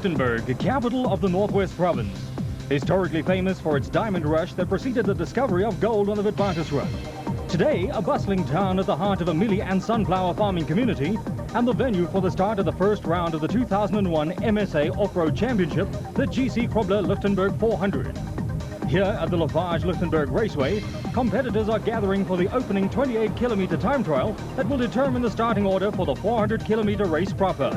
Lichtenburg, capital of the Northwest Province. Historically famous for its diamond rush that preceded the discovery of gold on the Witwatersrand. Today, a bustling town at the heart of a mealie and sunflower farming community, and the venue for the start of the first round of the 2001 MSA Off-Road Championship, the GC Krobler Lichtenburg 400. Here at the Lichtenburg Raceway, competitors are gathering for the opening 28-kilometer time trial that will determine the starting order for the 400-kilometer race proper.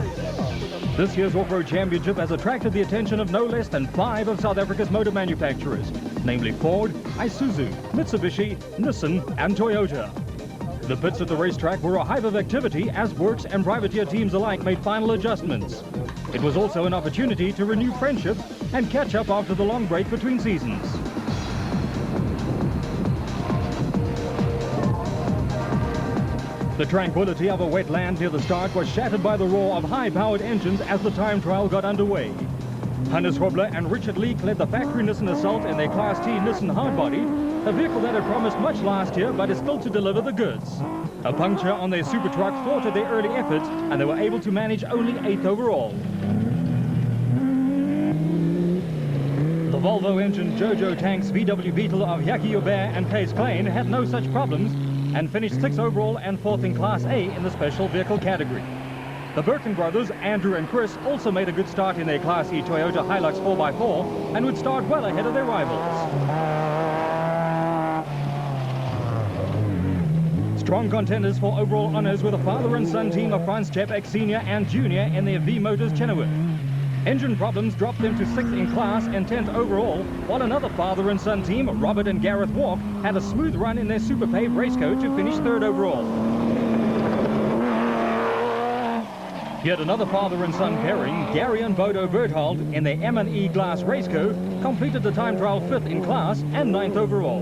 This year's Off-Road Championship has attracted the attention of no less than 5 of South Africa's motor manufacturers, namely Ford, Isuzu, Mitsubishi, Nissan and Toyota. The pits at the racetrack were a hive of activity as works and privateer teams alike made final adjustments. It was also an opportunity to renew friendships and catch up after the long break between seasons. The tranquility of a wetland near the start was shattered by the roar of high-powered engines as the time trial got underway. Hannes Robler and Richard Leek led the factory Nissan Assault in their Class T Nissan Hardbody, a vehicle that had promised much last year but is still to deliver the goods. A puncture on their super truck thwarted their early efforts and they were able to manage only 8th overall. The Volvo engine Jojo Tanks VW Beetle of Jackie Joubert and Kees Klein had no such problems and finished 6th overall and 4th in Class A in the special vehicle category. The Birkin brothers, Andrew and Chris, also made a good start in their Class E Toyota Hilux 4x4 and would start well ahead of their rivals. Strong contenders for overall honours were the father and son team of Franz Czepek Sr. and Jr. in their V-Motors Chenoweth. Engine problems dropped them to 6th in class and 10th overall, while another father and son team, Robert and Gareth Walk, had a smooth run in their Super Pave racecoach to finish 3rd overall. Yet another father and son pairing, Gary and Bodo Berthold, in their M&E Glass racecoach, completed the time trial 5th in class and 9th overall.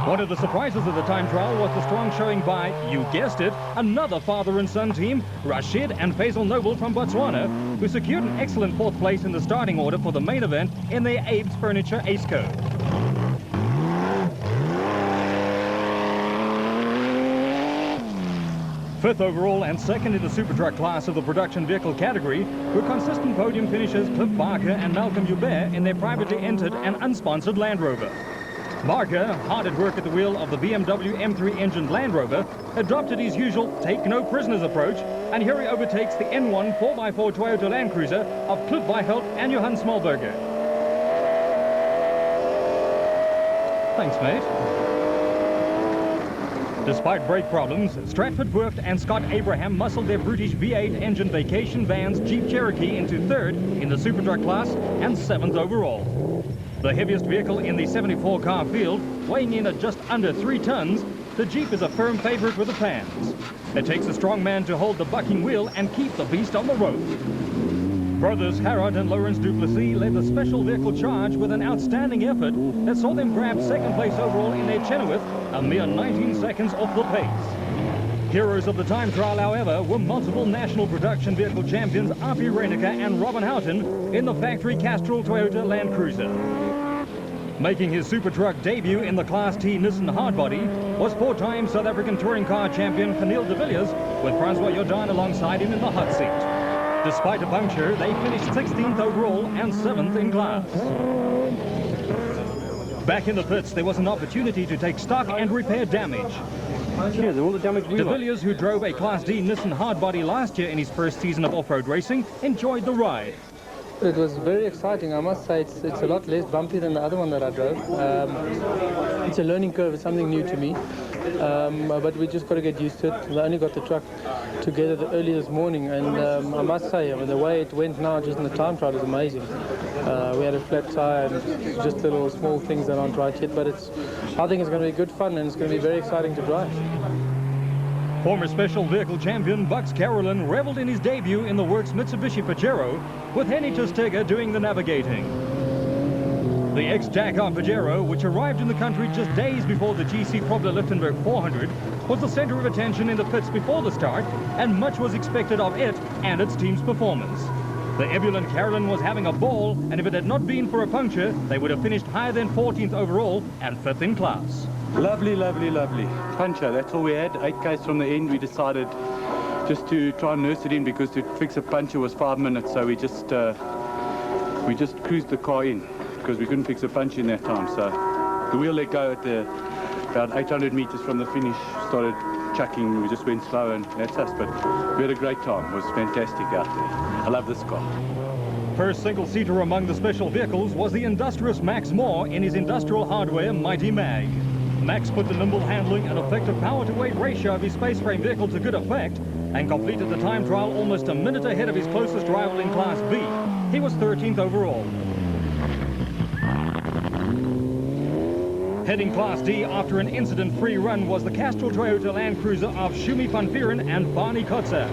One of the surprises of the time trial was the strong showing by, you guessed it, another father and son team, Rashid and Faisal Noble from Botswana, who secured an excellent 4th place in the starting order for the main event in their Abe's Furniture Aceco. Fifth overall and 2nd in the super truck class of the production vehicle category were consistent podium finishers Cliff Barker and Malcolm Joubert in their privately entered and unsponsored Land Rover. Barker, hard at work at the wheel of the BMW M3 engined Land Rover, adopted his usual take-no-prisoners approach, and here he overtakes the N1 4x4 Toyota Land Cruiser of Cliff Weichelt and Johan Smallberger. Thanks, mate. Despite brake problems, Stratford Wirft and Scott Abraham muscled their British V8 engine vacation vans Jeep Cherokee into 3rd in the super truck class and 7th overall. The heaviest vehicle in the 74-car field, weighing in at just under 3 tons, the Jeep is a firm favorite with the fans. It takes a strong man to hold the bucking wheel and keep the beast on the road. Brothers Harrod and Lawrence Duplessis led the special vehicle charge with an outstanding effort that saw them grab 2nd place overall in their Chenoweth, a mere 19 seconds off the pace. Heroes of the time trial, however, were multiple national production vehicle champions Api Reiniger and Robin Houghton in the factory Castrol Toyota Land Cruiser. Making his super truck debut in the Class T Nissan Hardbody was 4-time South African touring car champion Geniel de Villiers, with Francois Jordan alongside him in the hot seat. Despite a puncture, they finished 16th overall and 7th in class. Back in the pits, there was an opportunity to take stock and repair damage. Yeah, all the damage we De Villiers, who drove a Class D Nissan Hardbody last year in his first season of off-road racing, enjoyed the ride. It was very exciting. I must say it's a lot less bumpy than the other one that I drove. It's a learning curve. It's something new to me. But we just got to get used to it. I only got the truck together early this morning, and I must say, the way it went now just in the time trial is amazing. We had a flat tire and just little small things that aren't right yet, but I think it's going to be good fun and it's going to be very exciting to drive. Former special vehicle champion Bucks Carolyn reveled in his debut in the works Mitsubishi Pajero, with Henny Tostega doing the navigating. The ex-Dakar Pajero, which arrived in the country just days before the GC Krobler Lichtenburg 400, was the center of attention in the pits before the start, and much was expected of it and its team's performance. The ebullient Carolyn was having a ball, and if it had not been for a puncture, they would have finished higher than 14th overall and 5th in class. Lovely, lovely, lovely. Puncher, that's all we had. 8 k's from the end, we decided just to try and nurse it in, because to fix a puncture was 5 minutes, so we just cruised the car in because we couldn't fix a puncture in that time. So the wheel let go at about 800 meters from the finish, started chucking. We just went slow, and that's us, but we had a great time. It was fantastic out there. I love this car. First single-seater among the special vehicles was the industrious Max Moore in his industrial hardware Mighty Mag. Max put the nimble handling and effective power-to-weight ratio of his space frame vehicle to good effect and completed the time trial almost a minute ahead of his closest rival in Class B. He was 13th overall. Heading Class D after an incident-free run was the Castrol Toyota Land Cruiser of Shumi van Vieren and Barney Kotzer.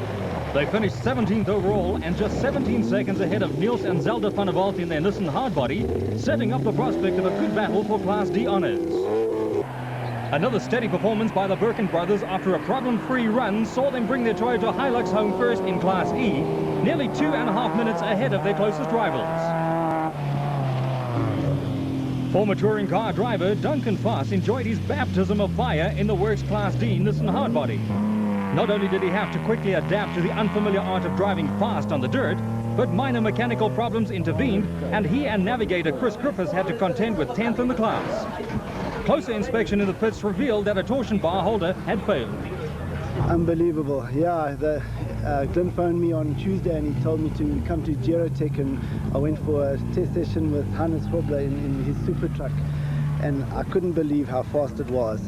They finished 17th overall and just 17 seconds ahead of Niels and Zelda van der Walt in their Nissan Hardbody, setting up the prospect of a good battle for Class D honours. Another steady performance by the Birkin brothers after a problem-free run saw them bring their Toyota Hilux home first in Class E, nearly 2.5 minutes ahead of their closest rivals. Former touring car driver Duncan Foss enjoyed his baptism of fire in the Works Class D Nissan Hardbody. Not only did he have to quickly adapt to the unfamiliar art of driving fast on the dirt, but minor mechanical problems intervened, and he and navigator Chris Griffiths had to contend with 10th in the class. Closer inspection in the pits revealed that a torsion bar holder had failed. Unbelievable. Yeah, Glenn phoned me on Tuesday and he told me to come to Gerotech, and I went for a test session with Hannes Hobler in his super truck, and I couldn't believe how fast it was.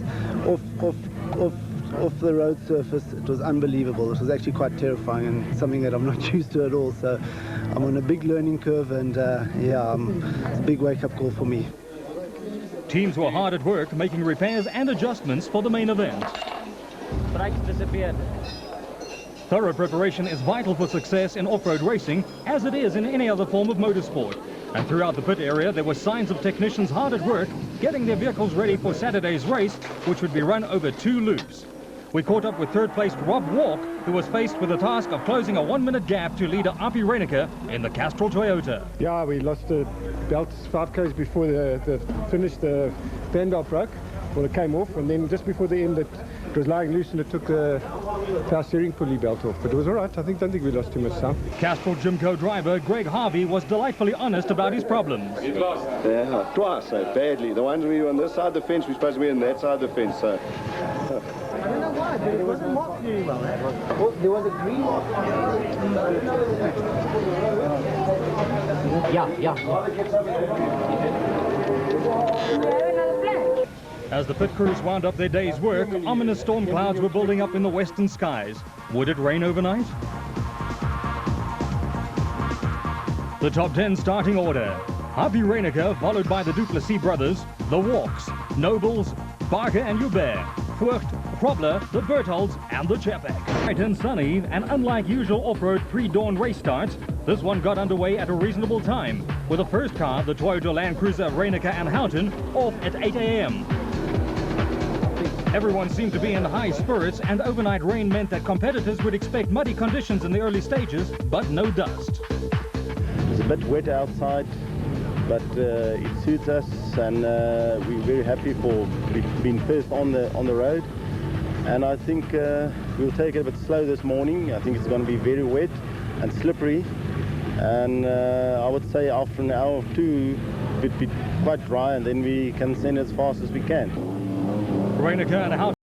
Off the road surface, it was unbelievable. It was actually quite terrifying and something that I'm not used to at all. So I'm on a big learning curve, and yeah, it's a big wake-up call for me. Teams were hard at work making repairs and adjustments for the main event. Brakes disappeared. Thorough preparation is vital for success in off-road racing, as it is in any other form of motorsport. And throughout the pit area, there were signs of technicians hard at work getting their vehicles ready for Saturday's race, which would be run over 2 loops. We caught up with third-placed Rob Walk, who was faced with the task of closing a 1-minute gap to leader Api Reinicker in the Castrol Toyota. Yeah, we lost the belts 5 k's before the finish. The fan belt broke, well, it came off, and then just before the end, it was lying loose, and it took the power steering pulley belt off. But it was all right. I don't think we lost too much time. Castrol Gymco driver Greg Harvey was delightfully honest about his problems. You lost? Yeah, twice, so badly. The ones we were on this side of the fence, we're supposed to be on that side of the fence, so... I don't know why, but it wasn't marked very well. There was a green mark. Yeah. As the pit crews wound up their day's work, ominous storm clouds were building up in the western skies. Would it rain overnight? The top 10 starting order. Api Reinicker, followed by the Duplessis brothers, the Walks, Nobles, Barker and Hubert, Voigt, Probler, the Bertholds and the Chapek. Bright and sunny, and unlike usual off-road pre-dawn race starts, this one got underway at a reasonable time, with the first car, the Toyota Land Cruiser Reinicker and Houghton, off at 8 a.m. Everyone seemed to be in high spirits, and overnight rain meant that competitors would expect muddy conditions in the early stages, but no dust. It's a bit wet outside, but it suits us, and we're very happy for being first on the road. And I think we'll take it a bit slow this morning. I think it's going to be very wet and slippery, and I would say after an hour or two it would be quite dry, and then we can send as fast as we can. Reinicker and Houghton